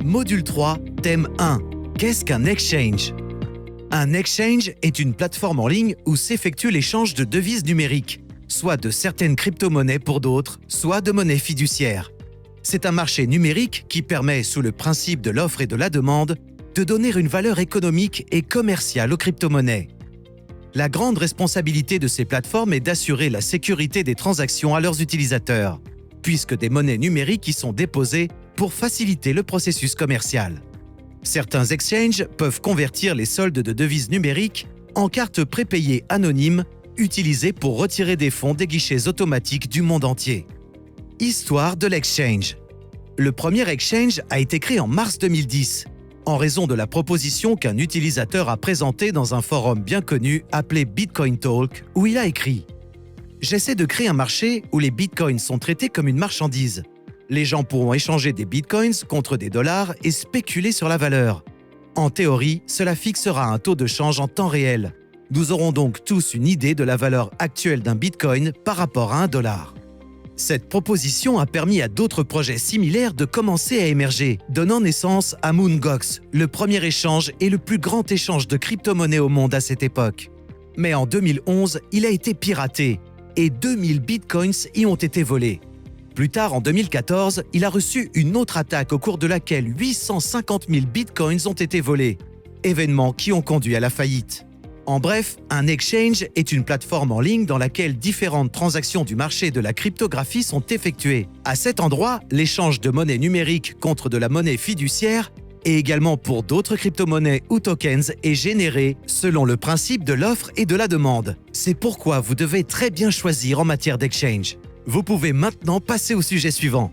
Module 3, thème 1. Qu'est-ce qu'un exchange? Un exchange est une plateforme en ligne où s'effectue l'échange de devises numériques, soit de certaines crypto-monnaies pour d'autres, soit de monnaies fiduciaires. C'est un marché numérique qui permet, sous le principe de l'offre et de la demande, de donner une valeur économique et commerciale aux crypto-monnaies. La grande responsabilité de ces plateformes est d'assurer la sécurité des transactions à leurs utilisateurs, puisque des monnaies numériques y sont déposées pour faciliter le processus commercial. Certains exchanges peuvent convertir les soldes de devises numériques en cartes prépayées anonymes utilisées pour retirer des fonds des guichets automatiques du monde entier. Histoire de l'exchange. Le premier exchange a été créé en mars 2010, en raison de la proposition qu'un utilisateur a présentée dans un forum bien connu appelé Bitcoin Talk, où il a écrit « J'essaie de créer un marché où les bitcoins sont traités comme une marchandise. Les gens pourront échanger des bitcoins contre des dollars et spéculer sur la valeur. En théorie, cela fixera un taux de change en temps réel. Nous aurons donc tous une idée de la valeur actuelle d'un bitcoin par rapport à un dollar. » Cette proposition a permis à d'autres projets similaires de commencer à émerger, donnant naissance à Moongox, le premier échange et le plus grand échange de crypto-monnaies au monde à cette époque. Mais en 2011, il a été piraté et 2000 bitcoins y ont été volés. Plus tard, en 2014, il a reçu une autre attaque au cours de laquelle 850 000 bitcoins ont été volés, événements qui ont conduit à la faillite. En bref, un exchange est une plateforme en ligne dans laquelle différentes transactions du marché de la cryptographie sont effectuées. À cet endroit, l'échange de monnaie numérique contre de la monnaie fiduciaire et également pour d'autres crypto-monnaies ou tokens est généré selon le principe de l'offre et de la demande. C'est pourquoi vous devez très bien choisir en matière d'exchange. Vous pouvez maintenant passer au sujet suivant.